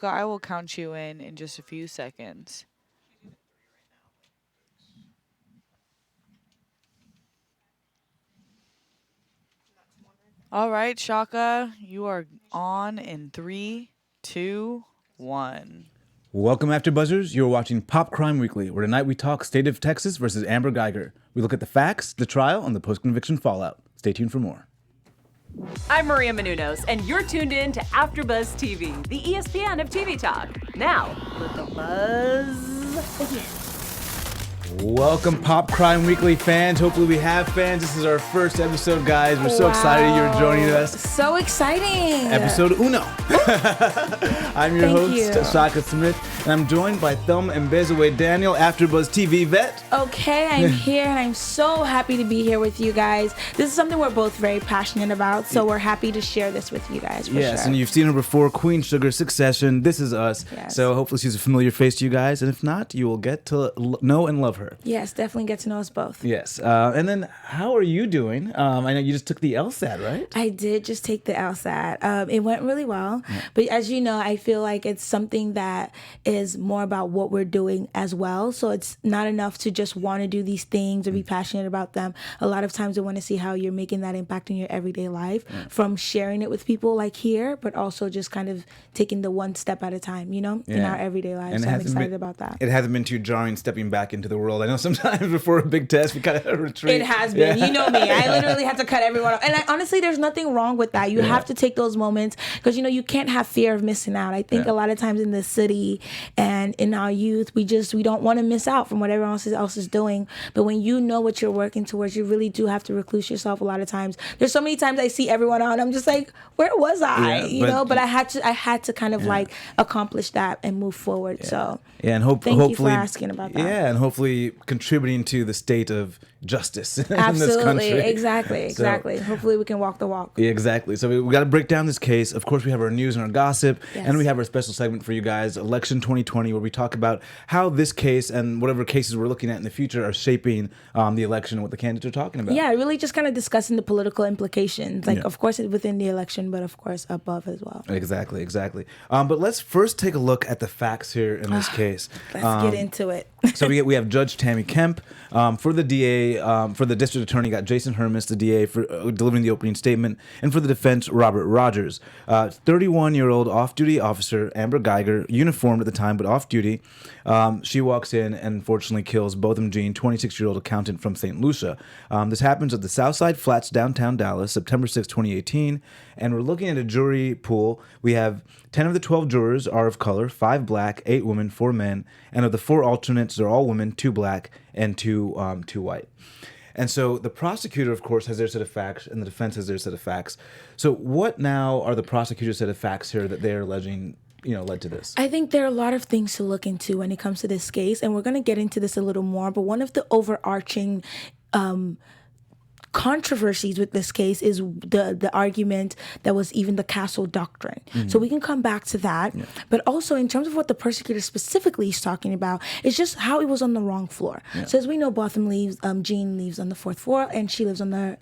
I will count you in just a few seconds. All right, Shaka, you are on in three, two, one. Welcome, After Buzzers. You're watching Pop Crime Weekly, where tonight we talk State of Texas versus Amber Geiger. We look at the facts, the trial, and the post-conviction fallout. Stay tuned for more. I'm Maria Menounos, and you're tuned in to AfterBuzz TV, the ESPN of TV talk. Now, let the buzz begin. Welcome, Pop Crime Weekly fans. Hopefully we have fans. This is our first episode, guys. We're so excited you're joining us. So exciting. Episode uno. I'm your Thank host, you. Shaka Smith, and I'm joined by Thelma and Bezaway Daniel, AfterBuzz TV vet. Okay, I'm here and I'm so happy to be here with you guys. This is something we're both very passionate about, so we're happy to share this with you guys. Yes, sure. and you've seen her before, Queen Sugar, Succession, This Is Us. Yes. So hopefully she's a familiar face to you guys, and if not, you will get to know and love her. Yes, definitely get to know us both. Yes, and then how are you doing? I know you just took the LSAT, right? I did just take the LSAT. It went really well, but as you know, I feel like it's something that is more about what we're doing as well. So it's not enough to just want to do these things or be passionate about them. A lot of times I want to see how you're making that impact in your everyday life from sharing it with people like here, but also just kind of taking the one step at a time, in our everyday life. And so it I'm hasn't excited been- about that. It hasn't been too jarring stepping back into the world. I know sometimes before a big test we kind of retreat. It has been. You know me. I literally had to cut everyone off. And honestly, there's nothing wrong with that. You have to take those moments because, you can't have fear of missing out. I think a lot of times in the city and in our youth, we don't want to miss out from what everyone else is doing. But when you know what you're working towards, you really do have to recluse yourself a lot of times. There's so many times I see everyone out and I'm just like, where was I? But I had to kind of like accomplish that and move forward. So Yeah, and thank hopefully you for asking about that. Yeah, and hopefully contributing to the state of justice in this Absolutely. country. Exactly. Hopefully we can walk the walk. Yeah, exactly. So we got to break down this case. Of course, we have our news and our gossip, Yes. and we have our special segment for you guys, Election 2020, where we talk about how this case and whatever cases we're looking at in the future are shaping the election and what the candidates are talking about. Yeah, really just kind of discussing the political implications, of course within the election, but of course above as well. Exactly. But let's first take a look at the facts here in this case. Let's get into it. So we have Judge Tammy Kemp for the DA, for the district attorney, got Jason Hermes, the DA, for delivering the opening statement, and for the defense, Robert Rogers. 31-year-old off-duty officer Amber Geiger, uniformed at the time but off-duty. She walks in and unfortunately kills Botham Jean, 26-year-old accountant from St. Lucia. This happens at the Southside Flats, downtown Dallas, September 6, 2018. And we're looking at a jury pool. We have 10 of the 12 jurors are of color, 5 black, 8 women, 4 men. And of the 4 alternates, they're all women, 2 black and 2 white. And so the prosecutor, of course, has their set of facts, and the defense has their set of facts. So what now are the prosecutor's set of facts here that they're alleging, led to this? I think there are a lot of things to look into when it comes to this case, and we're going to get into this a little more, but one of the overarching controversies with this case is the argument that was even the castle doctrine. So we can come back to that. But also in terms of what the persecutor specifically is talking about, it's just how it was on the wrong floor. So as we know, Jean lives on the 4th floor and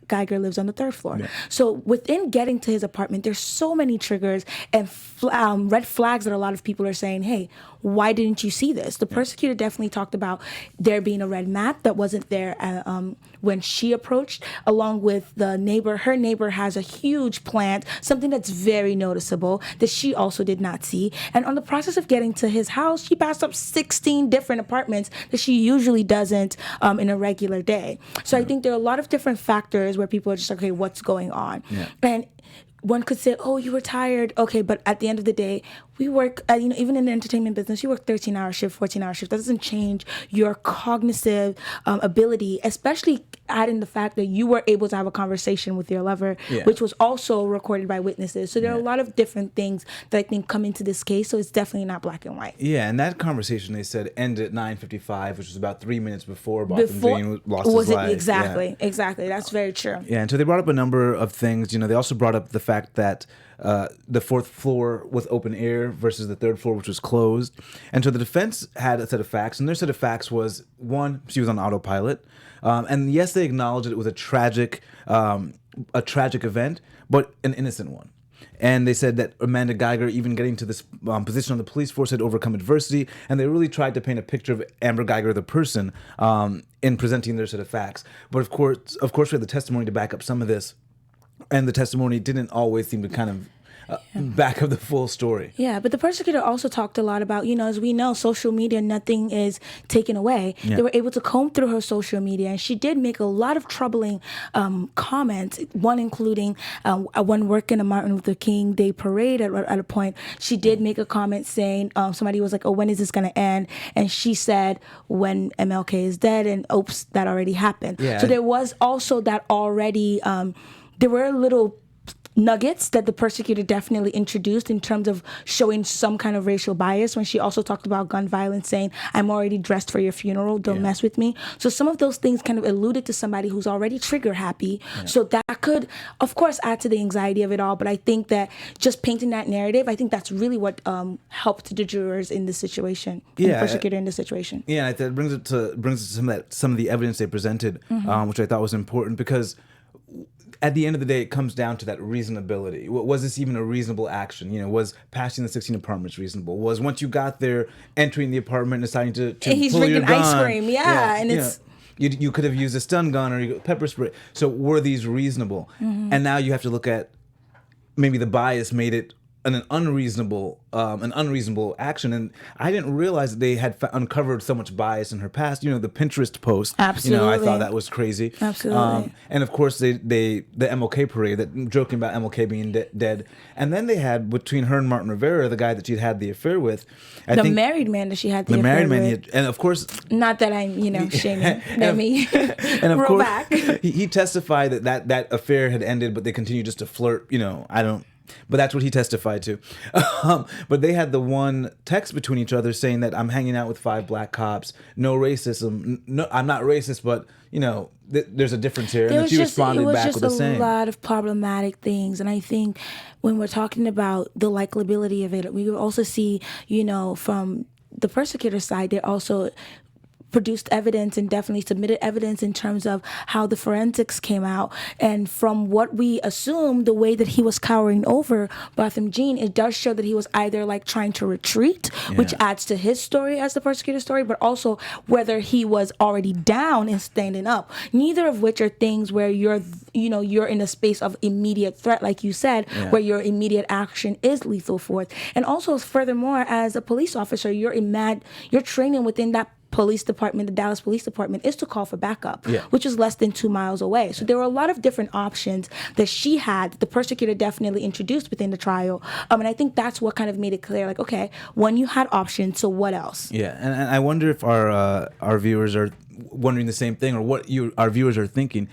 Geiger lives on the 3rd floor. So within getting to his apartment, there's so many triggers and red flags that a lot of people are saying, hey, why didn't you see this? The persecutor definitely talked about there being a red map that wasn't there when she approached, along with the neighbor. Her neighbor has a huge plant, something that's very noticeable that she also did not see. And on the process of getting to his house, she passed up 16 different apartments that she usually doesn't in a regular day. So I think there are a lot of different factors where people are just like, okay, what's going on? And one could say, oh, you were tired. Okay, but at the end of the day, we work, even in the entertainment business, you work 13-hour shift, 14-hour shift. That doesn't change your cognitive ability, especially adding the fact that you were able to have a conversation with your lover, which was also recorded by witnesses. So there are a lot of different things that I think come into this case. So it's definitely not black and white. Yeah, and that conversation, they said, ended at 9:55, which was about 3 minutes before Botham Jean lost his life. Exactly. That's very true. Yeah, and so they brought up a number of things. They also brought up the fact that the 4th floor was open air versus the 3rd floor, which was closed. And so the defense had a set of facts, and their set of facts was, one, she was on autopilot. And yes, they acknowledged that it was a tragic event, but an innocent one. And they said that Amanda Geiger, even getting to this position on the police force, had overcome adversity. And they really tried to paint a picture of Amber Geiger, the person, in presenting their set of facts. But of course, we had the testimony to back up some of this. And the testimony didn't always seem to kind of back of the full story. Yeah, but the prosecutor also talked a lot about, as we know, social media, nothing is taken away. Yeah. They were able to comb through her social media, and she did make a lot of troubling comments, one including one working a Martin Luther King Day parade at a point. She did make a comment saying, somebody was like, oh, when is this going to end? And she said, when MLK is dead, and oops, that already happened. Yeah. So there was also that already, there were little nuggets that the persecutor definitely introduced in terms of showing some kind of racial bias when she also talked about gun violence, saying, I'm already dressed for your funeral, don't mess with me. So some of those things kind of alluded to somebody who's already trigger happy. So that could, of course, add to the anxiety of it all. But I think that just painting that narrative, I think that's really what helped the jurors in this situation, and the persecutor in this situation. Yeah, that brings it to some of the evidence they presented, which I thought was important, because at the end of the day, it comes down to that reasonability. Was this even a reasonable action? Was passing the 16 apartments reasonable? Was once you got there, entering the apartment, deciding to he's pull your drinking gun? ice cream, and it's... You could have used a stun gun or pepper spray. So were these reasonable? And now you have to look at maybe the bias made it an unreasonable action. And I didn't realize that they had uncovered so much bias in her past. The Pinterest post. Absolutely. I thought that was crazy. Absolutely. And of course, the MLK parade, that joking about MLK being dead. And then they had, between her and Martin Rivera, the guy that she'd had the affair with, the married man that she had the affair with. And of course, not that I'm shaming Emmy. And of Roll course, back. he testified that affair had ended, but they continued just to flirt. But that's what he testified to. But they had the one text between each other saying that I'm hanging out with 5 black cops. No racism. No, I'm not racist, but there's a difference here. And then she responded back with the same. It was just a lot of problematic things, and I think when we're talking about the likability of it, we also see, from the persecutor side, they're also produced evidence and definitely submitted evidence in terms of how the forensics came out. And from what we assume, the way that he was cowering over Botham Jean, it does show that he was either like trying to retreat, which adds to his story as the persecutor story, but also whether he was already down and standing up. Neither of which are things where you're in a space of immediate threat, like you said, where your immediate action is lethal force. And also, furthermore, as a police officer, you're training within that police department, the Dallas Police Department, is to call for backup, which is less than 2 miles away. So there were a lot of different options that she had, that the persecutor definitely introduced within the trial. And I think that's what kind of made it clear, like, okay, when you had options, so what else? Yeah, and I wonder if our viewers are wondering the same thing, or what our viewers are thinking.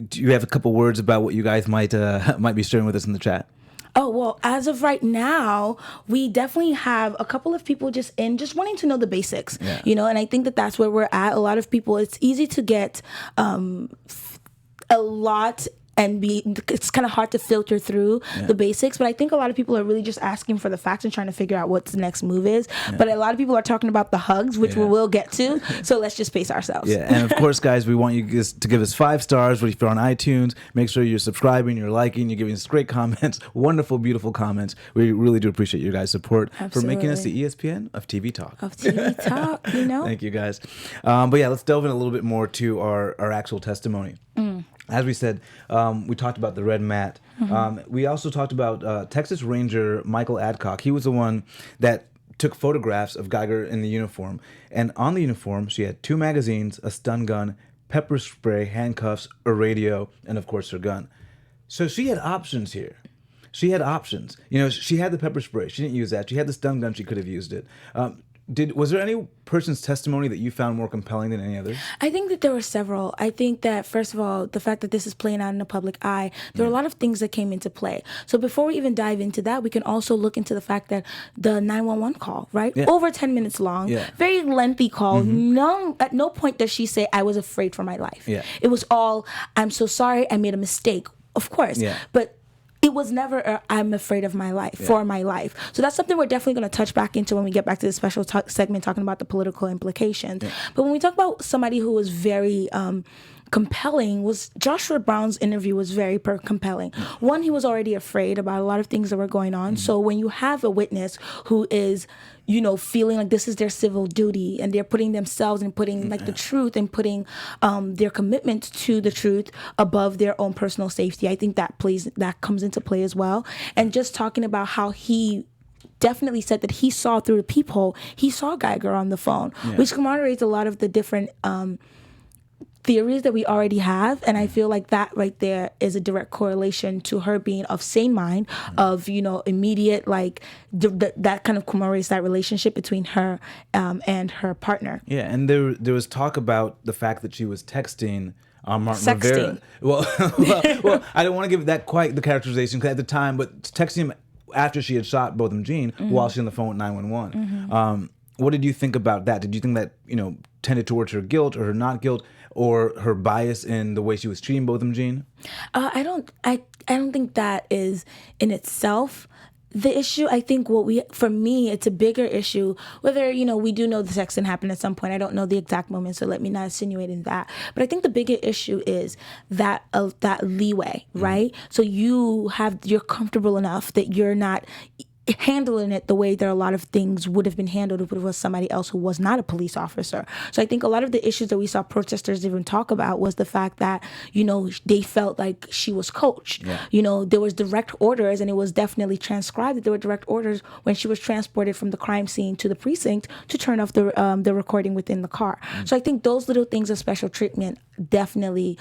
Do you have a couple words about what you guys might be sharing with us in the chat? Oh, well, as of right now, we definitely have a couple of people just wanting to know the basics, and I think that that's where we're at. A lot of people, it's easy to get a lot and it's kind of hard to filter through the basics, but I think a lot of people are really just asking for the facts and trying to figure out what the next move is. But a lot of people are talking about the hugs, which we will get to, so let's just pace ourselves. Yeah, and of course, guys, we want you guys to give us 5 stars. If you're on iTunes, make sure you're subscribing, you're liking, you're giving us great comments, wonderful, beautiful comments. We really do appreciate your guys' support for making us the ESPN of TV Talk. Of TV Talk, Thank you, guys. But yeah, let's delve in a little bit more to our actual testimony. As we said, we talked about the red mat. We also talked about Texas Ranger Michael Adcock. He was the one that took photographs of Geiger in the uniform. And on the uniform, she had 2 magazines, a stun gun, pepper spray, handcuffs, a radio, and of course her gun. So she had options here. She had options. She had the pepper spray. She didn't use that. She had the stun gun. She could have used it. Was there any person's testimony that you found more compelling than any others? I think that there were several. I think that, first of all, the fact that this is playing out in the public eye, there are a lot of things that came into play. So before we even dive into that, we can also look into the fact that the 911 call, right? Over 10 minutes long, very lengthy call. At no point does she say, I was afraid for my life. It was all, I'm so sorry, I made a mistake. Of course. But it was never I'm afraid of my life, for my life. So that's something we're definitely going to touch back into when we get back to the special segment talking about the political implications. But when we talk about somebody who was very compelling was Joshua Brown's interview was very compelling. One, he was already afraid about a lot of things that were going on. So when you have a witness who is, feeling like this is their civil duty and they're putting themselves and putting like the truth and putting their commitment to the truth above their own personal safety, I think that comes into play as well. And just talking about how he definitely said that he saw through the peephole, he saw Geiger on the phone, which corroborates a lot of the different theories that we already have. And I feel like that right there is a direct correlation to her being of sane mind, of, immediate, like that kind of commemorates that relationship between her and her partner. Yeah, and there was talk about the fact that she was texting Martin Sexting. Rivera. Well, I don't want to give that quite the characterization 'cause at the time, but texting him after she had shot Botham Jean while she's on the phone with 911. What did you think about that? Did you think that, tended towards her guilt or her not guilt or her bias in the way she was treating Botham Jean? I don't think that is in itself the issue. I think for me, it's a bigger issue. Whether, we do know the sexting happened at some point. I don't know the exact moment, so let me not insinuate in that. But I think the bigger issue is that leeway, right? So you're comfortable enough that you're not handling it the way that a lot of things would have been handled if it was somebody else who was not a police officer. So I think a lot of the issues that we saw protesters even talk about was the fact that, they felt like she was coached. Yeah. There was direct orders, and it was definitely transcribed that there were direct orders when she was transported from the crime scene to the precinct to turn off the recording within the car. So I think those little things of special treatment definitely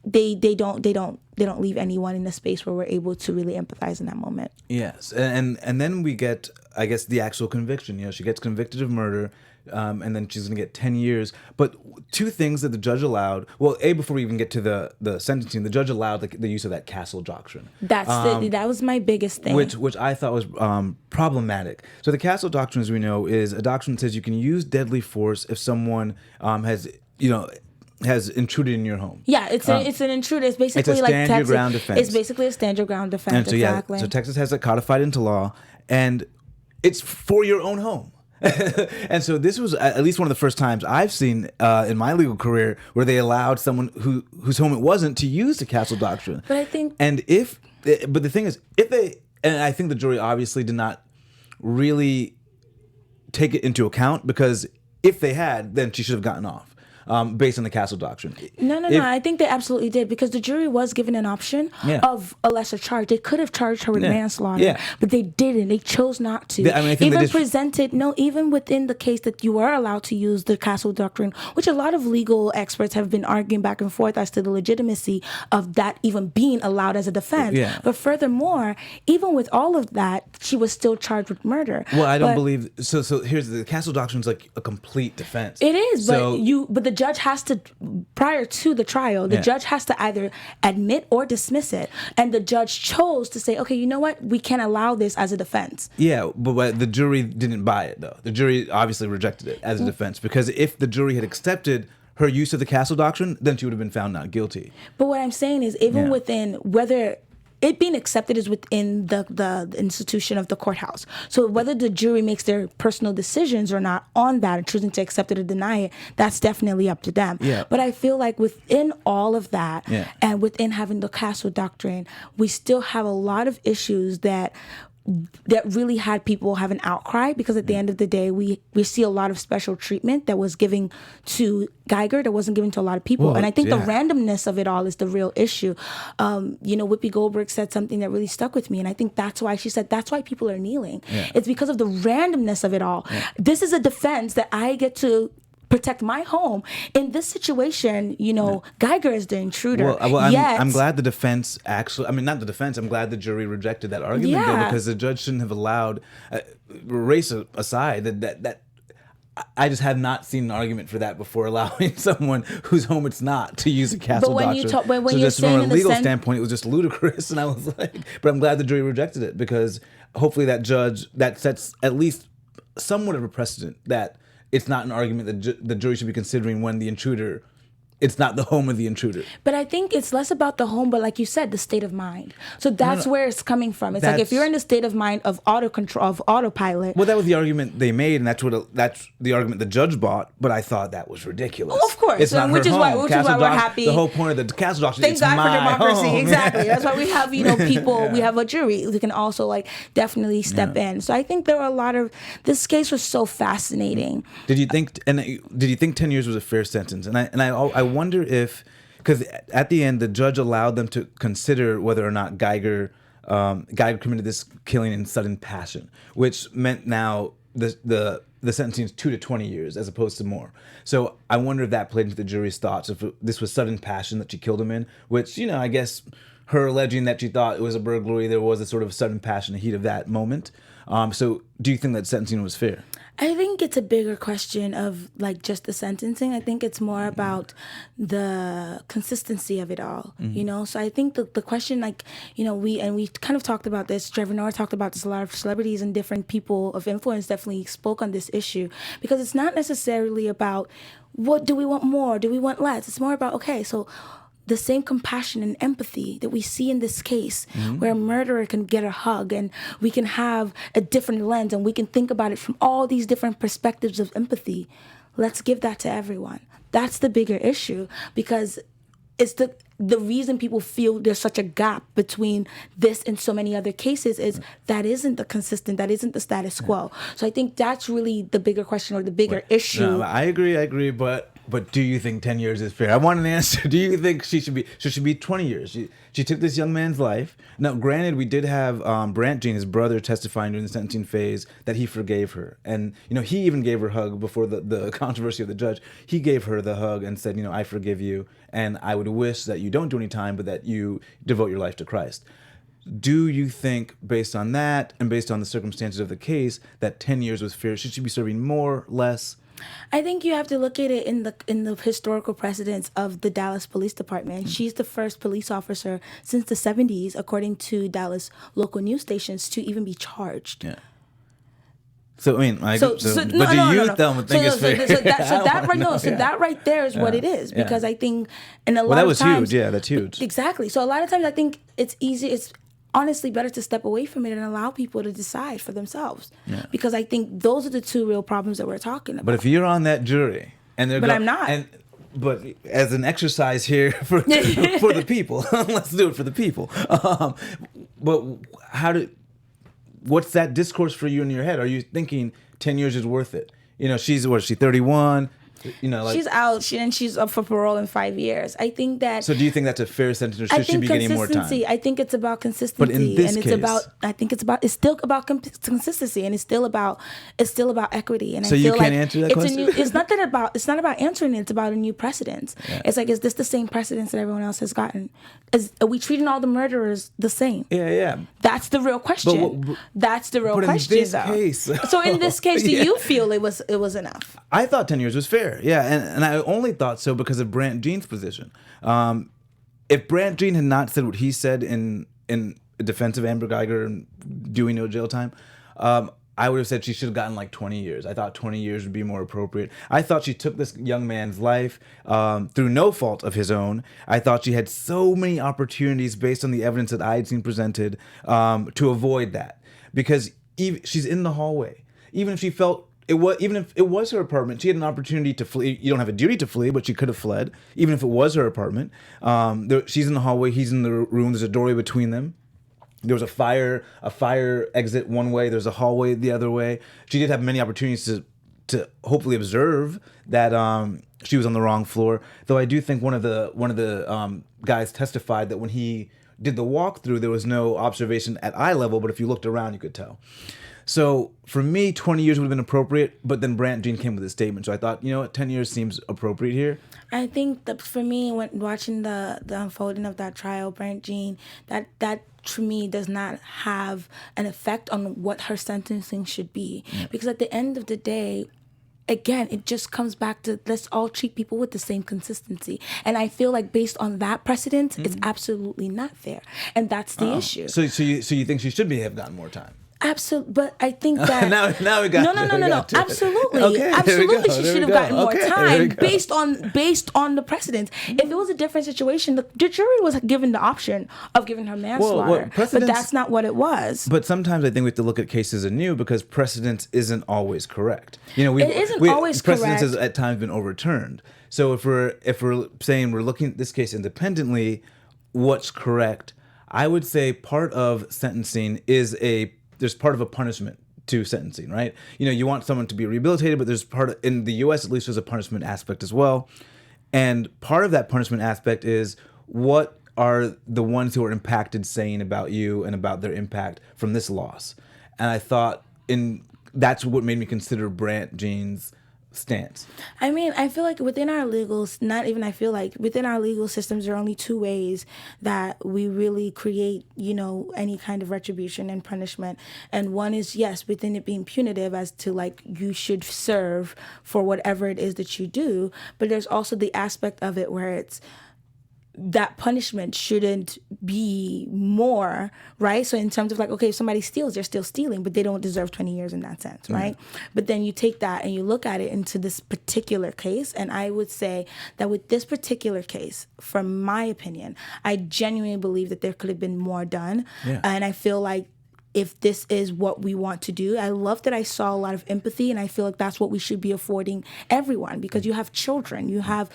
they don't leave anyone in a space where we're able to really empathize in that moment. Yes, and then we get, I guess, the actual conviction. She gets convicted of murder, and then she's going to get 10 years. But two things that the judge allowed. Well, before we even get to the sentencing, the judge allowed the use of that castle doctrine. That was my biggest thing. Which I thought was problematic. So the castle doctrine, as we know, is a doctrine that says you can use deadly force if someone has intruded in your home. Yeah, it's an intruder. It's basically it's a like stand your ground defense. It's basically a stand your ground defense. And so exactly. So Texas has it codified into law, and it's for your own home. And so this was at least one of the first times I've seen in my legal career where they allowed someone whose home it wasn't to use the castle doctrine. But I think, but the thing is, and I think the jury obviously did not really take it into account, because if they had, then she should have gotten off. Based on the castle doctrine. No. I think they absolutely did, because the jury was given an option of a lesser charge. They could have charged her with manslaughter, but they didn't. They chose not to. Even within the case that you are allowed to use the castle doctrine, which a lot of legal experts have been arguing back and forth as to the legitimacy of that even being allowed as a defense. Yeah. But furthermore, even with all of that, she was still charged with murder. Well, I don't believe so. So here's the castle doctrine is like a complete defense. It is, but the judge has to, prior to the trial, the judge has to either admit or dismiss it. And the judge chose to say, okay, you know what? We can't allow this as a defense. Yeah, but the jury didn't buy it, though. The jury obviously rejected it as a defense, because if the jury had accepted her use of the castle doctrine, then she would have been found not guilty. But what I'm saying is, even within whether it being accepted is within the institution of the courthouse. So whether the jury makes their personal decisions or not on that and choosing to accept it or deny it, that's definitely up to them. Yeah. But I feel like within all of that and within having the castle doctrine, we still have a lot of issues that really had people have an outcry, because at the end of the day, we see a lot of special treatment that was given to Geiger that wasn't given to a lot of people. Well, and I think the randomness of it all is the real issue. Whoopi Goldberg said something that really stuck with me, and I think that's why she said that's why people are kneeling. Yeah. It's because of the randomness of it all. Yeah. This is a defense that I get to protect my home. In this situation, Geiger is the intruder. Well, I'm glad the defense not the defense, I'm glad the jury rejected that argument, though, because the judge shouldn't have allowed, race aside, that I just have not seen an argument for that before, allowing someone whose home it's not to use a castle doctrine. When you're just saying from a legal standpoint, it was just ludicrous, and I was like, but I'm glad the jury rejected it, because hopefully that sets at least somewhat of a precedent that it's not an argument that the jury should be considering when the intruder it's not the home of the intruder. But I think it's less about the home, but like you said, the state of mind. So that's where it's coming from. It's like if you're in the state of mind of autopilot. Well, that was the argument they made, and that's the argument the judge bought. But I thought that was ridiculous. Oh, of course, it's not which her is home. why we're happy. The whole point of the castle doctrine Thank is God for democracy. Home. Exactly. That's why we have people. We have a jury who can also like definitely step in. So I think there were a lot of. This case was so fascinating. Did you think 10 years was a fair sentence? And I wonder if, because at the end the judge allowed them to consider whether or not Geiger committed this killing in sudden passion, which meant now the sentencing is 2 to 20 years as opposed to more. So I wonder if that played into the jury's thoughts, if this was sudden passion that she killed him in, which, I guess her alleging that she thought it was a burglary, there was a sort of sudden passion, the heat of that moment. So do you think that sentencing was fair? I think it's a bigger question of like just the sentencing. I think it's more about the consistency of it all, So I think the question, we kind of talked about this. Trevor Noah talked about this. A lot of celebrities and different people of influence definitely spoke on this issue, because it's not necessarily about what do we want more, do we want less. It's more about, okay, so the same compassion and empathy that we see in this case, where a murderer can get a hug and we can have a different lens and we can think about it from all these different perspectives of empathy. Let's give that to everyone. That's the bigger issue, because it's the reason people feel there's such a gap between this and so many other cases is that isn't that isn't the status quo. So I think that's really the bigger question or the bigger issue. No, I agree, but do you think 10 years is fair? I want an answer. Do you think she should be 20 years? She took this young man's life. Now, granted, we did have Brant Jean, his brother, testifying during the sentencing phase that he forgave her. And, he even gave her a hug before the controversy of the judge. He gave her the hug and said, I forgive you. And I would wish that you don't do any time, but that you devote your life to Christ. Do you think, based on that and based on the circumstances of the case, that 10 years was fair? Should she be serving more, less? I think you have to look at it in the historical precedence of the Dallas Police Department. She's the first police officer since the 70s, according to Dallas local news stations, to even be charged. Yeah. So I mean, the youth don't think it's fair. That right there is what it is, because I think in a lot of times. Well, that was huge. Yeah, that's huge. Exactly. So a lot of times I think it's easy. It's honestly better to step away from it and allow people to decide for themselves. Yeah. Because I think those are the two real problems that we're talking about. But if you're on that jury and they're I'm not. But as an exercise here for the people, let's do it for the people. But what's that discourse for you in your head? Are you thinking 10 years is worth it? She's 31? She's out. She's up for parole in 5 years. I think that. So do you think that's a fair sentence, or should she be getting more time? I think it's about consistency. But in this case, it's still about consistency, and it's still about equity. And so you can't answer that question. It's not about answering it. It's about a new precedence. Yeah. It's like, is this the same precedence that everyone else has gotten? Are we treating all the murderers the same? Yeah. That's the real question. That's the real question. In this case, so in this case, do you feel it was enough? I thought 10 years was fair. Yeah, and I only thought so because of Brant Jean's position. If Brant Jean had not said what he said in defense of Amber Geiger and doing no jail time, I would have said she should have gotten like 20 years. I thought 20 years would be more appropriate. I thought she took this young man's life through no fault of his own. I thought she had so many opportunities based on the evidence that I had seen presented to avoid that, because she's in the hallway. Even if she felt even if it was her apartment, she had an opportunity to flee. You don't have a duty to flee, but she could have fled, even if it was her apartment. She's in the hallway. He's in the room. There's a doorway between them. There was a fire exit one way. There's a hallway the other way. She did have many opportunities to hopefully observe that she was on the wrong floor. Though I do think one of the guys testified that when he did the walkthrough, there was no observation at eye level, but if you looked around, you could tell. So for me, 20 years would have been appropriate, but then Brant Jean came with a statement. So I thought, 10 years seems appropriate here. I think that for me, when watching the unfolding of that trial, Brant Jean, that to me does not have an effect on what her sentencing should be. Yeah. Because at the end of the day, again, it just comes back to let's all treat people with the same consistency. And I feel like based on that precedent, it's absolutely not fair. And that's the issue. So you think she should have gotten more time? Absolutely, but I think that now we got no. to it. Absolutely, Okay, there we absolutely, go, she there should we have go. gotten more Okay, there we time go. based on the precedents. If it was a different situation, the jury was given the option of giving her manslaughter, but that's not what it was. But sometimes I think we have to look at cases anew because precedence isn't always correct. You know, It isn't always precedence correct. has at times been overturned. So if we're saying we're looking at this case independently, what's correct? I would say part of sentencing is there's part of a punishment to sentencing, right? You know, you want someone to be rehabilitated, but there's in the U.S. at least there's a punishment aspect as well, and part of that punishment aspect is what are the ones who are impacted saying about you and about their impact from this loss, and I thought that's what made me consider Brandt Jean's stance. I mean, I feel like within our legal systems, there are only two ways that we really create, any kind of retribution and punishment. And one is, yes, within it being punitive as to like, you should serve for whatever it is that you do. But there's also the aspect of it where it's, that punishment shouldn't be more, right? So in terms of like, okay, if somebody steals, they're still stealing, but they don't deserve 20 years in that sense, right? But then you take that and you look at it into this particular case, and I would say that with this particular case, from my opinion, I genuinely believe that there could have been more done. Yeah. And I feel like if this is what we want to do, I love that I saw a lot of empathy, and I feel like that's what we should be affording everyone, because you have children, you have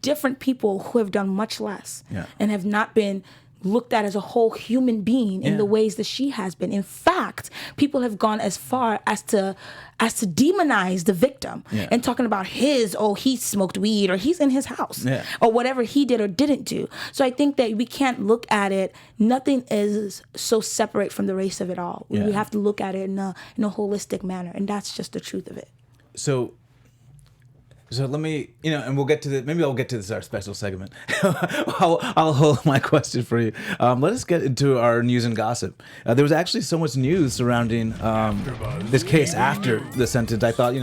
different people who have done much less and have not been looked at as a whole human being in the ways that she has been. In fact, people have gone as far as to demonize the victim and talking about he smoked weed, or he's in his house, or whatever he did or didn't do. So I think that we can't look at it. Nothing is so separate from the race of it all. We have to look at it in a holistic manner, and that's just the truth of it. So let me, and we'll get to maybe I'll get to this, our special segment. I'll hold my question for you. Let us get into our news and gossip. There was actually so much news surrounding this case after the sentence. I thought,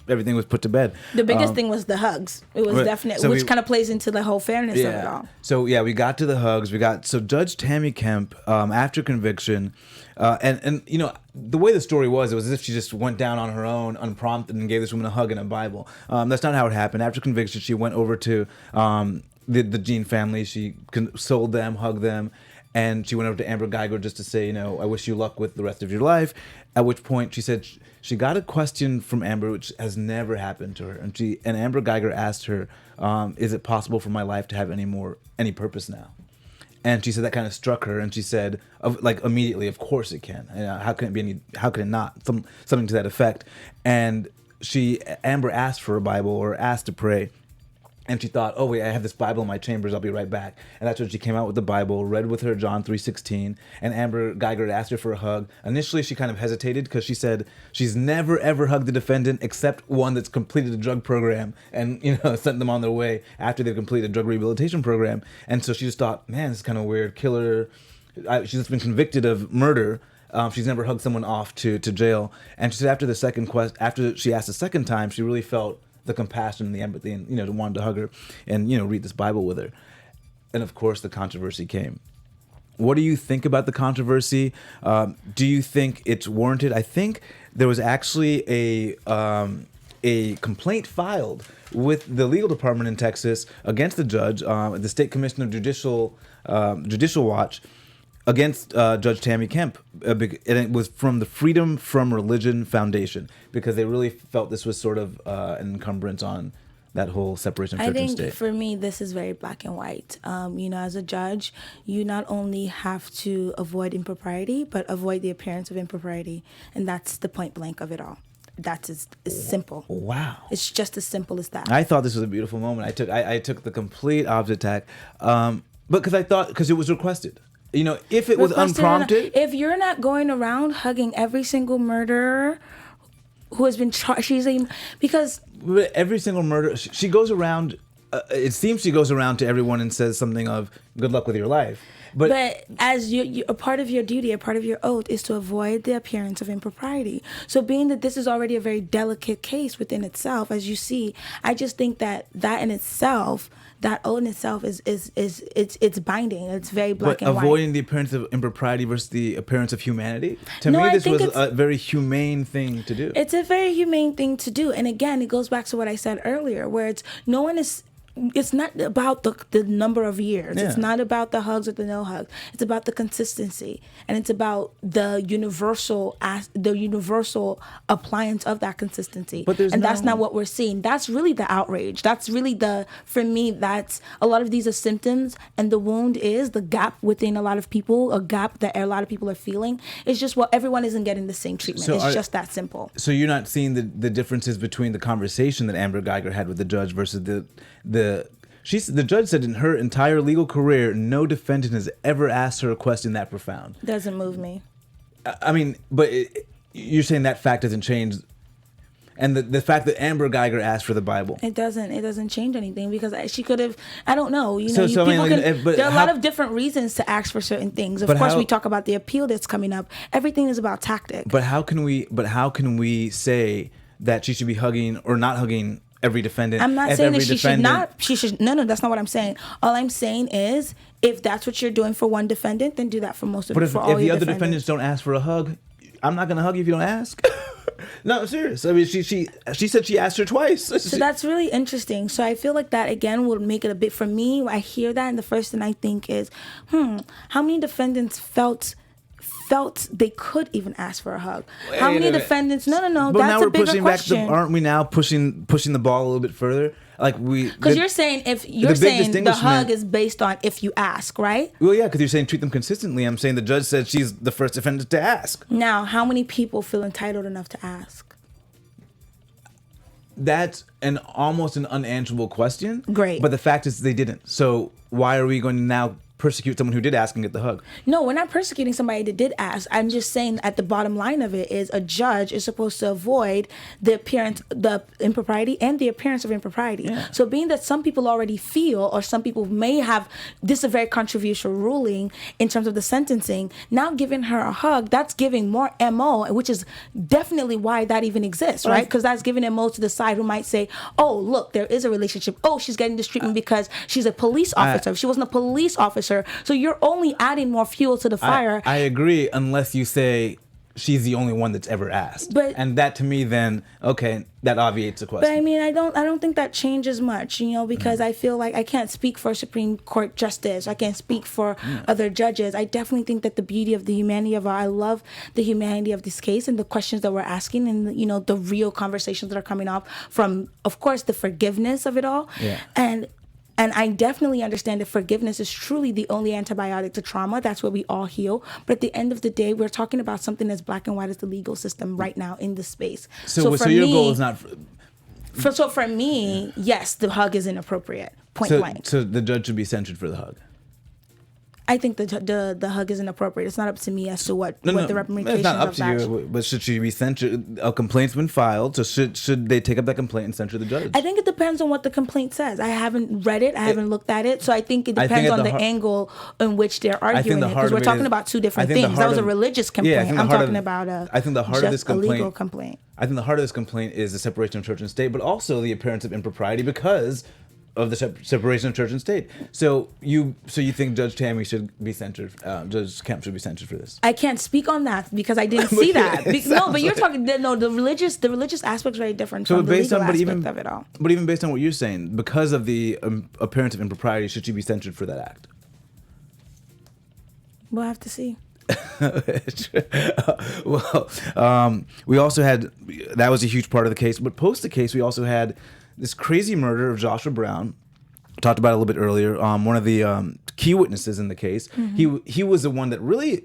everything was put to bed. The biggest thing was the hugs. It was definite, which kind of plays into the whole fairness of it all. So, we got to the hugs. So Judge Tammy Kemp, after conviction, and the way the story was, it was as if she just went down on her own, unprompted, and gave this woman a hug and a Bible. That's not how it happened. After conviction, she went over to the Jean family. She consoled them, hugged them, and she went over to Amber Geiger just to say, I wish you luck with the rest of your life. At which point, she said she got a question from Amber, which has never happened to her, and Amber Geiger asked her, "Is it possible for my life to have any purpose now?" And she said that kind of struck her, and she said, immediately, "Of course it can. How can it not?" Something to that effect. And Amber asked for a Bible, or asked to pray, and she thought, "Oh wait, I have this Bible in my chambers. I'll be right back." And that's when she came out with the Bible, read with her John 3:16, and Amber Geiger asked her for a hug. Initially, she kind of hesitated because she said she's never ever hugged a defendant except one that's completed a drug program and sent them on their way after they've completed a drug rehabilitation program. And so she just thought, man, this is kind of weird. Killer. She's just been convicted of murder. She's never hugged someone off to jail. And she said after she asked the second time, she really felt the compassion and the empathy, and wanted to hug her and read this Bible with her. And of course, the controversy came. What do you think about the controversy? Do you think it's warranted? I think there was actually a complaint filed with the legal department in Texas against the judge, the State Commission of Judicial Watch, against Judge Tammy Kemp, and it was from the Freedom from Religion Foundation, because they really felt this was sort of an encumbrance on that whole separation of church and state. I think for me, this is very black and white. As a judge, you not only have to avoid impropriety, but avoid the appearance of impropriety, and that's the point blank of it all. That's as simple. Wow. It's just as simple as that. I thought this was a beautiful moment. I took the complete opposite tack, but because it was requested. If it was unprompted. If you're not going around hugging every single murderer who has been charged, because every single murder, she goes around. It seems she goes around to everyone and says something of "Good luck with your life." But as a part of your duty, a part of your oath is to avoid the appearance of impropriety. So being that this is already a very delicate case within itself, as you see, I just think that in itself, that oath in itself is it's binding. It's very black and white. Avoiding the appearance of impropriety versus the appearance of humanity. To No, me, I this think was a very humane thing to do. It's a very humane thing to do. And again, it goes back to what I said earlier, where it's not about the number of years. Yeah. It's not about the hugs or the no hugs. It's about the consistency, and it's about the universal appliance of that consistency. That's not what we're seeing. That's really the outrage. That's really for me, that's a lot of these are symptoms, and the wound is the gap within a lot of people, a gap that a lot of people are feeling. It's just everyone isn't getting the same treatment. It's just that simple. So you're not seeing the differences between the conversation that Amber Geiger had with the judge versus the judge said in her entire legal career, no defendant has ever asked her a question that profound. Doesn't move me. I mean, but you're saying that fact doesn't change, and the fact that Amber Geiger asked for the Bible. It doesn't change anything, because she could have. I don't know. There are a lot of different reasons to ask for certain things. Of course, we talk about the appeal that's coming up. Everything is about tactic. But how can we say that she should be hugging or not hugging every defendant? I'm not saying that she should not. She should. No, that's not what I'm saying. All I'm saying is, if that's what you're doing for one defendant, then do that for most of them. But if the other defendants don't ask for a hug, I'm not going to hug you if you don't ask. No, I'm serious. I mean, she said she asked her twice. So that's really interesting. So I feel like that again will make it a bit, for me, I hear that, and the first thing I think is, how many defendants felt they could even ask for a hug? How many defendants? No. But That's now a we're bigger pushing question. aren't we now pushing the ball a little bit further? Because you're saying the hug is based on if you ask, right? Well, yeah, because you're saying treat them consistently. I'm saying the judge said she's the first defendant to ask. Now, how many people feel entitled enough to ask? That's almost an unanswerable question. Great. But the fact is they didn't. So why are we going to now persecute someone who did ask and get the hug? No, we're not persecuting somebody that did ask. I'm just saying at the bottom line of it is a judge is supposed to avoid the impropriety and the appearance of impropriety. Yeah. So being that some people already feel, or some people may have, this is a very controversial ruling in terms of the sentencing, now giving her a hug, that's giving more MO, which is definitely why that even exists, right? Because that's giving MO to the side who might say, oh, look, there is a relationship. Oh, she's getting this treatment because she's a police officer. If she wasn't a police officer, so you're only adding more fuel to the fire. I agree, unless you say she's the only one that's ever asked. And that to me, then, okay, that obviates the question. But I mean, I don't think that changes much, because I feel like I can't speak for Supreme Court justice. I can't speak for other judges. I definitely think that the beauty of the humanity I love the humanity of this case and the questions that we're asking, and the real conversations that are coming off from, of course, the forgiveness of it all. Yeah. And I definitely understand that forgiveness is truly the only antibiotic to trauma. That's where we all heal. But at the end of the day, we're talking about something as black and white as the legal system right now in this space. So your goal is not... So for me, yes, the hug is inappropriate, point blank. So the judge should be censured for the hug? I think the hug is inappropriate. It's not up to me as to what the ramifications it's not up of to that. you, but should she be censured? A complaint's been filed, so should they take up that complaint and censure the judge? I think it depends on what the complaint says. I haven't read it. I haven't looked at it. So I think it depends on the angle in which they're arguing it, because we're talking about two different things. That was a religious complaint. I'm talking about I think the heart of this complaint, legal complaint. I think the heart of this complaint is the separation of church and state, but also the appearance of impropriety because of the separation of church and state. So you think Judge Tammy should be censured, Judge Kemp should be censured for this? I can't speak on that because I didn't see that. No, but you're talking, the religious aspect is very different from the legal aspect of it all. But even based on what you're saying, because of the appearance of impropriety, should she be censured for that act? We'll have to see. Well, we also had, that was a huge part of the case, but post the case, we also had this crazy murder of Joshua Brown. Talked about it a little bit earlier. One of the key witnesses in the case. Mm-hmm. He was the one that really,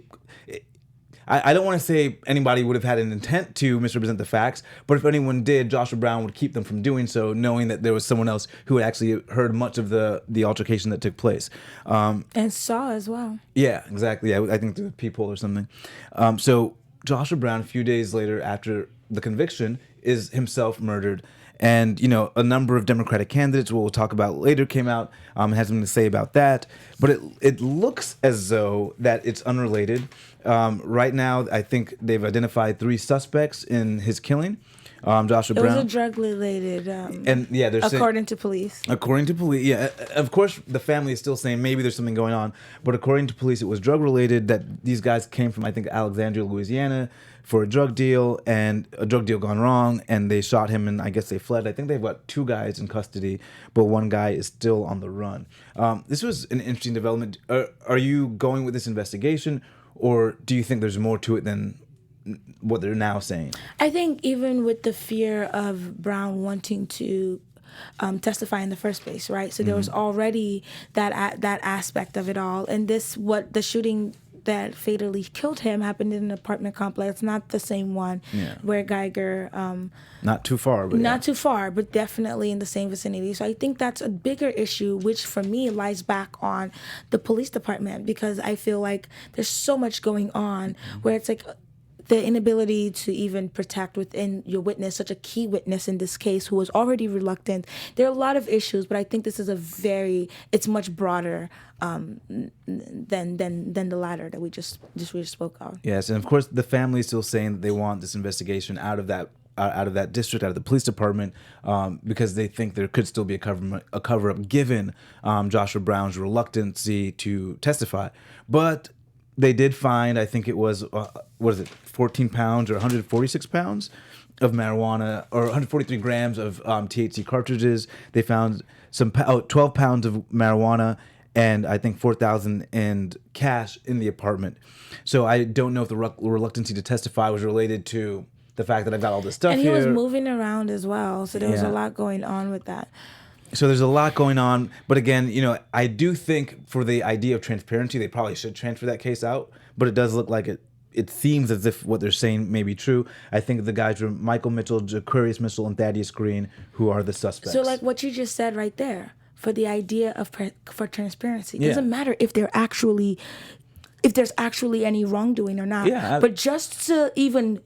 I don't want to say anybody would have had an intent to misrepresent the facts, but if anyone did, Joshua Brown would keep them from doing so, knowing that there was someone else who had actually heard much of the altercation that took place. And saw as well. Yeah, exactly. I think through the peephole or something. So Joshua Brown, a few days later after the conviction, is himself murdered. And, a number of Democratic candidates, we'll talk about later, came out, had something to say about that. But it looks as though that it's unrelated. Right now, I think they've identified 3 suspects in his killing. Joshua Brown. It was a drug-related, they're according to police. According to police, yeah. Of course, the family is still saying maybe there's something going on, but according to police, it was drug-related. That these guys came from, I think, Alexandria, Louisiana, for a drug deal, and a drug deal gone wrong, and they shot him, and I guess they fled. I think they've got 2 guys in custody, but 1 guy is still on the run. This was an interesting development. Are you going with this investigation, or do you think there's more to it than what they're now saying? I think even with the fear of Brown wanting to testify in the first place, right? So there was already that aspect of it all, and the shooting that fatally killed him happened in an apartment complex, not the same one where Geiger. Not too far, but not too far, but definitely in the same vicinity. So I think that's a bigger issue, which for me lies back on the police department, because I feel like there's so much going on where it's like the inability to even protect within your witness, such a key witness in this case who was already reluctant. There are a lot of issues, but I think this is it's much broader than the latter that we just spoke of. Yes, and of course the family is still saying that they want this investigation out of that district, out of the police department, because they think there could still be a cover-up given Joshua Brown's reluctancy to testify. But they did find, I think it was, 14 pounds or 146 pounds of marijuana, or 143 grams of THC cartridges. They found 12 pounds of marijuana, and I think $4,000 in cash in the apartment. So I don't know if the reluctancy to testify was related to the fact that I've got all this stuff here. And he was moving around as well, so there was a lot going on with that. So there's a lot going on, but again, I do think for the idea of transparency, they probably should transfer that case out. But it does look like it seems as if what they're saying may be true. I think the guys were Michael Mitchell, Jacarius Mitchell, and Thaddeus Green, who are the suspects. So like what you just said right there, for the idea of for transparency, it doesn't matter if there's actually any wrongdoing or not. But just to even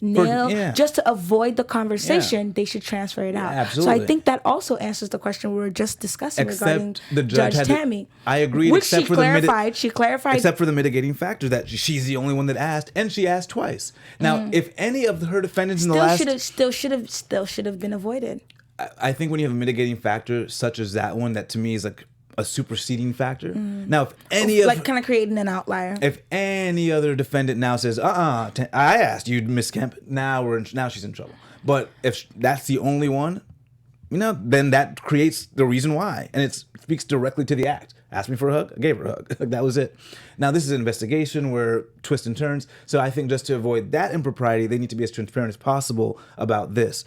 just to avoid the conversation, they should transfer it out. Absolutely. So I think that also answers the question we were just discussing regarding the Judge Tammy. I agree. Which she clarified. Except for the mitigating factor that she's the only one that asked, and she asked twice. Now, if any of her defendants still should have been avoided. I think when you have a mitigating factor such as that one, that to me is like a superseding factor. Now, if any kind of creating an outlier. If any other defendant now says, I asked you, Miss Kemp, now she's in trouble. But if that's the only one, then that creates the reason why, and it speaks directly to the act. Asked me for a hug, I gave her a hug. That was it. Now this is an investigation where twists and turns. So I think just to avoid that impropriety, they need to be as transparent as possible about this.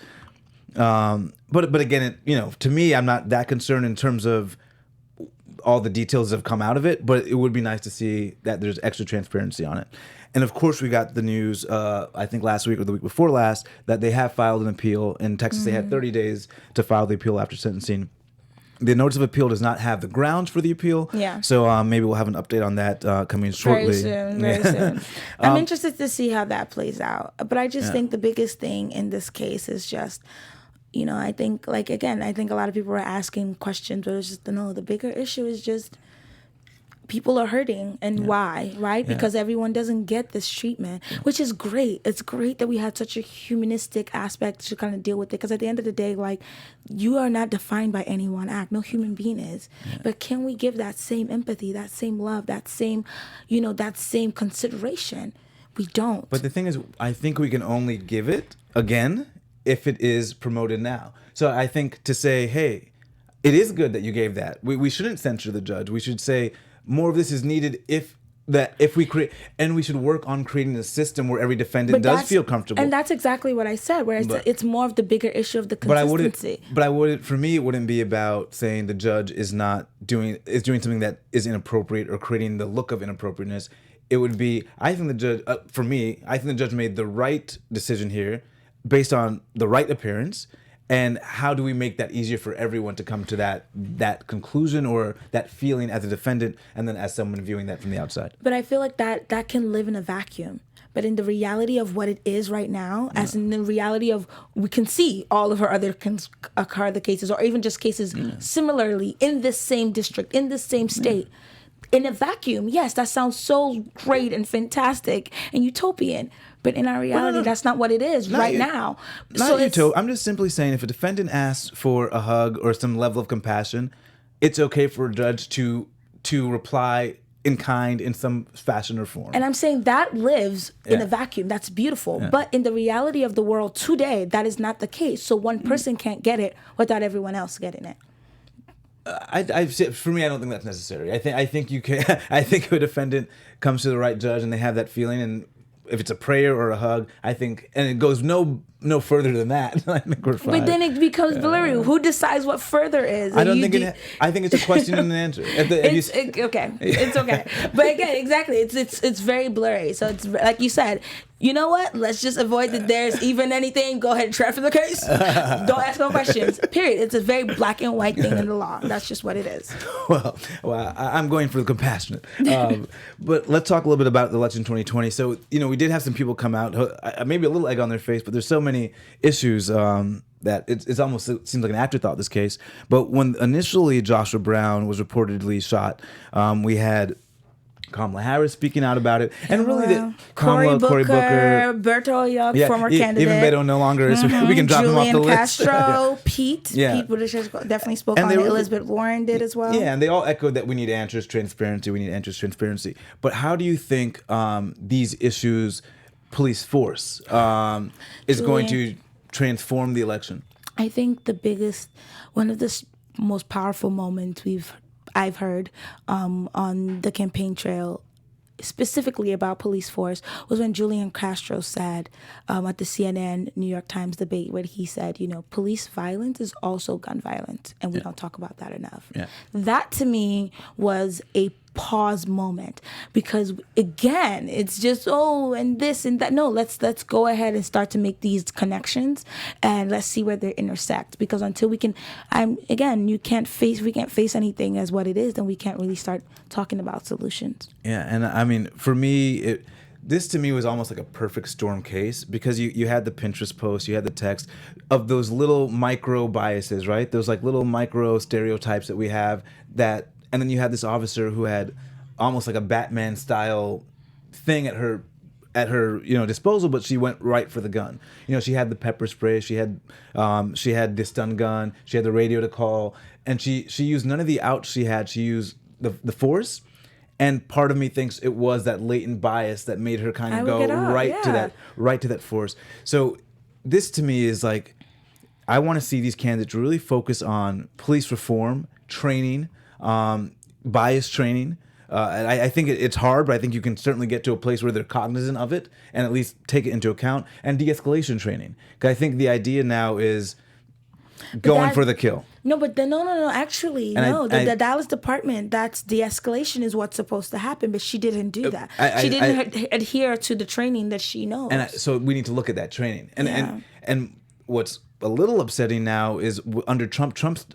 But again, to me, I'm not that concerned in terms of all the details that have come out of it, but it would be nice to see that there's extra transparency on it. And of course, we got the news, I think last week or the week before last, that they have filed an appeal. In Texas, they had 30 days to file the appeal after sentencing. The notice of appeal does not have the grounds for the appeal. So maybe we'll have an update on that coming shortly. Very soon. I'm interested to see how that plays out. But I just think the biggest thing in this case is just, I think, I think a lot of people are asking questions, but it's just, the bigger issue is just people are hurting, and why, right? Because everyone doesn't get this treatment, which is great. It's great that we had such a humanistic aspect to kind of deal with it, because at the end of the day, you are not defined by any one act. No human being is. But can we give that same empathy, that same love, that same, that same consideration? We don't. But the thing is, I think we can only give it, again, if it is promoted now. So I think to say, hey, it is good that you gave that. We shouldn't censure the judge. We should say more of this is needed if we create, and we should work on creating a system where every defendant does feel comfortable. And that's exactly what I said, where it's more of the bigger issue of the consistency. For me, it wouldn't be about saying the judge is doing something that is inappropriate or creating the look of inappropriateness. It would be, I think the judge, for me, I think the judge made the right decision here based on the right appearance. And how do we make that easier for everyone to come to that conclusion or that feeling as a defendant, and then as someone viewing that from the outside? But I feel like that can live in a vacuum, But in the reality of what it is right now, as in the reality of we can see all of her other cases, or even just cases similarly in this same district, in this same state. In a vacuum, yes, that sounds so great and fantastic and utopian. But in our reality, that's not what it is now. I'm just simply saying, if a defendant asks for a hug or some level of compassion, it's okay for a judge to reply in kind, in some fashion or form. And I'm saying that lives in a vacuum. That's beautiful. Yeah. But in the reality of the world today, that is not the case. So one person can't get it without everyone else getting it. For me, I don't think that's necessary. I think you can. I think if a defendant comes to the right judge and they have that feeling, and if it's a prayer or a hug, I think, and it goes no further than that, I think we're fine. But then it becomes blurry. Who decides what further is? I don't think I think it's a question and an answer. Okay, it's okay. But again, exactly, it's very blurry. So it's like you said. You know what? Let's just avoid that there's even anything. Go ahead and transfer the case. Don't ask no questions. Period. It's a very black and white thing in the law. That's just what it is. Well, I'm going for the compassionate. But let's talk a little bit about the election 2020. So, we did have some people come out, maybe a little egg on their face, but there's so many issues that it almost seems like an afterthought, this case. But when initially Joshua Brown was reportedly shot, we had Kamala Harris speaking out about it, and really Cory Booker, Beto O'Rourke, former candidate. Even Beto no longer is. We can drop him off the list. Julian Castro, Pete Buttigieg definitely spoke on it. Elizabeth Warren did as well. Yeah, and they all echoed that we need answers, transparency. We need answers, transparency. But how do you think these issues, police force, is going to transform the election? I think one of the most powerful moments I've heard on the campaign trail, specifically about police force, was when Julian Castro said at the CNN New York Times debate, where he said, police violence is also gun violence, and we don't talk about that enough. Yeah. That to me was a pause moment, because again, it's just and this and that. No, let's go ahead and start to make these connections, and let's see where they intersect, because until we can't face anything as what it is, then we can't really start talking about solutions. Yeah, and I mean, for me, this to me was almost like a perfect storm case, because you had the Pinterest post, you had the text of those little micro biases, right? Those like little micro stereotypes that we have that. And then you had this officer who had almost like a Batman style thing at her disposal, but she went right for the gun. She had the pepper spray, she had the stun gun, she had the radio to call, and she used none of the outs she had. She used the force. And part of me thinks it was that latent bias that made her kind of go right to that force. So this to me is like, I want to see these candidates really focus on police reform, training, bias training. I think it's hard, but I think you can certainly get to a place where they're cognizant of it and at least take it into account, and de-escalation training. Because I think the idea now is going for the kill. No, but no. Actually, the Dallas department, that's de-escalation is what's supposed to happen, but she didn't do that. She didn't adhere to the training that she knows. And so we need to look at that training. And what's a little upsetting now is under Trump's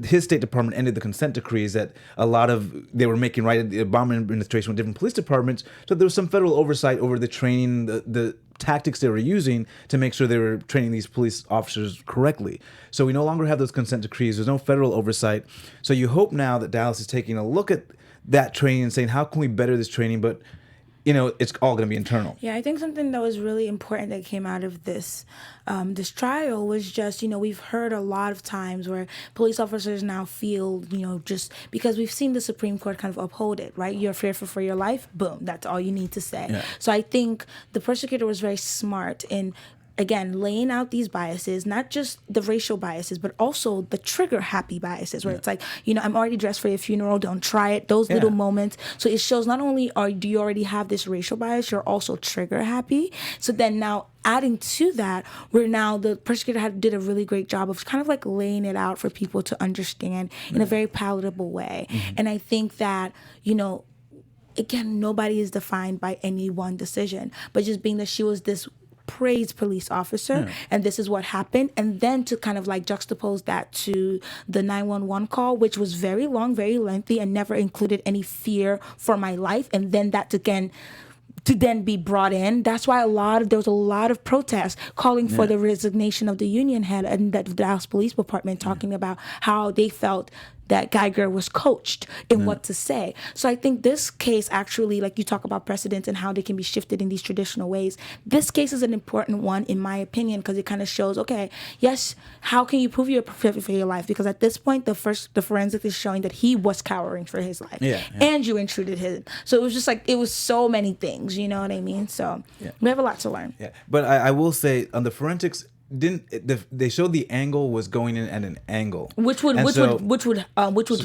his State Department ended the consent decrees that they were making right at the Obama administration with different police departments. So there was some federal oversight over the training, the tactics they were using to make sure they were training these police officers correctly. So we no longer have those consent decrees. There's no federal oversight. So you hope now that Dallas is taking a look at that training and saying, how can we better this training? But it's all going to be internal. Yeah, I think something that was really important that came out of this trial was just, we've heard a lot of times where police officers now feel, just because we've seen the Supreme Court kind of uphold it, right? You're fearful for your life, boom, that's all you need to say. Yeah. So I think the prosecutor was very smart in, again, laying out these biases, not just the racial biases, but also the trigger-happy biases, where it's like, I'm already dressed for your funeral, don't try it, those little moments. So it shows not only do you already have this racial bias, you're also trigger-happy. So then now, adding to that, where now the prosecutor did a really great job of kind of like laying it out for people to understand in a very palatable way. Mm-hmm. And I think that, again, nobody is defined by any one decision, but just being that she was this praised police officer, and this is what happened, and then to kind of like juxtapose that to the 911 call, which was very long, very lengthy, and never included any fear for my life, and then that again to then be brought in. That's why there was a lot of protests calling for the resignation of the union head and the Dallas Police Department, talking about how they felt that Geiger was coached in what to say. So I think this case actually, like you talk about precedents and how they can be shifted in these traditional ways, this case is an important one in my opinion, because it kind of shows, okay, yes, how can you prove you're fit for your life? Because at this point, the forensic is showing that he was cowering for his life. And you intruded him. So it was just like, it was so many things, you know what I mean? So we have a lot to learn. Yeah, but I will say on the forensics, they showed the angle was going in at an angle, which would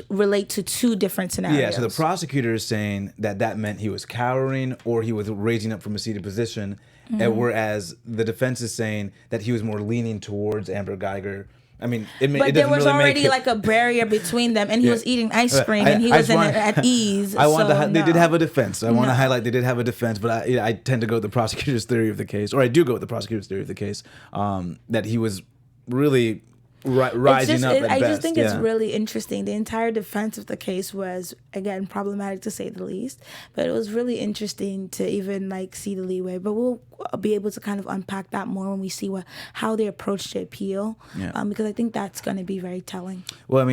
relate to two different scenarios. Yeah, so the prosecutor is saying that meant he was cowering or he was raising up from a seated position, whereas the defense is saying that he was more leaning towards Amber Geiger. I mean, but there was already like a barrier between them, and he was eating ice cream, and he was at ease. They did have a defense. I want to highlight they did have a defense, but I tend to go with the prosecutor's theory of the case, or I do go with the prosecutor's theory of the case, that he was really rising up. I just think it's really interesting. The entire defense of the case was, again, problematic to say the least, but it was really interesting to even like see the leeway. But we'll be able to kind of unpack that more when we see how they approached the appeal, because I think that's going to be very telling. Well, to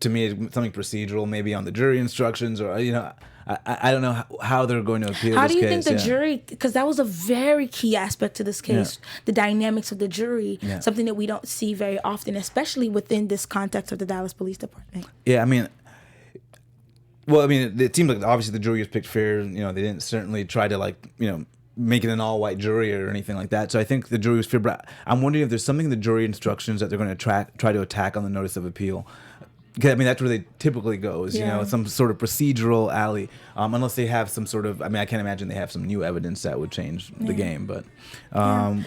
me, it's something procedural, maybe on the jury instructions, or I don't know how they're going to appeal. How do you think the jury? Because that was a very key aspect to this case, the dynamics of the jury, something that we don't see very often, especially within this context of the Dallas Police Department. Yeah, it seemed like obviously the jury was picked fair. They didn't certainly try to make it an all-white jury or anything like that. So I think the jury was fair. But I'm wondering if there's something in the jury instructions that they're going to try to attack on the notice of appeal. Because, that's where they typically goes, some sort of procedural alley, unless they have some sort of, I can't imagine they have some new evidence that would change the game, but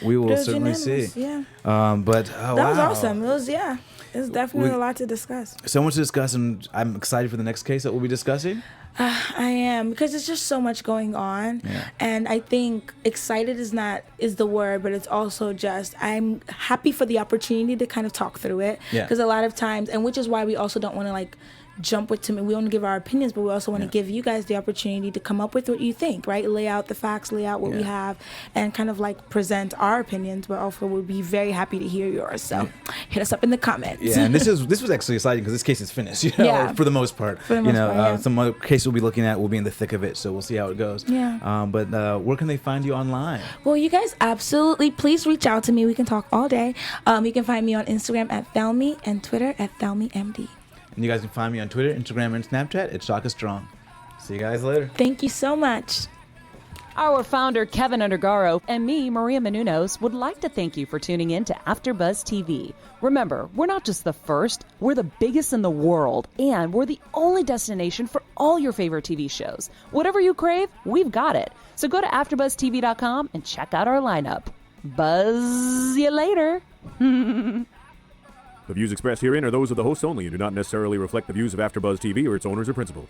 we will certainly see. Yeah. That was awesome. It was definitely a lot to discuss. So much to discuss, and I'm excited for the next case that we'll be discussing. I am, because there's just so much going on, and I think excited is the word, but it's also just I'm happy for the opportunity to kind of talk through it, because a lot of times, and which is why we also don't want to jump with we want to give our opinions, but we also want to give you guys the opportunity to come up with what you think, right? Lay out the facts, lay out what we have, and kind of present our opinions, but also we'll be very happy to hear yours. So hit us up in the comments. Yeah, and this was actually exciting because this case is finished, for the most part. Some other case we'll be looking at will be in the thick of it, so we'll see how it goes. Yeah. But where can they find you online? Well, you guys absolutely please reach out to me. We can talk all day. You can find me on Instagram at Thelmy and Twitter at ThelmyMD. And you guys can find me on Twitter, Instagram, and Snapchat at Shaka Strong. See you guys later. Thank you so much. Our founder, Keven Undergaro, and me, Maria Menounos, would like to thank you for tuning in to AfterBuzz TV. Remember, we're not just the first, we're the biggest in the world, and we're the only destination for all your favorite TV shows. Whatever you crave, we've got it. So go to AfterBuzzTV.com and check out our lineup. Buzz you later. The views expressed herein are those of the hosts only and do not necessarily reflect the views of AfterBuzz TV or its owners or principals.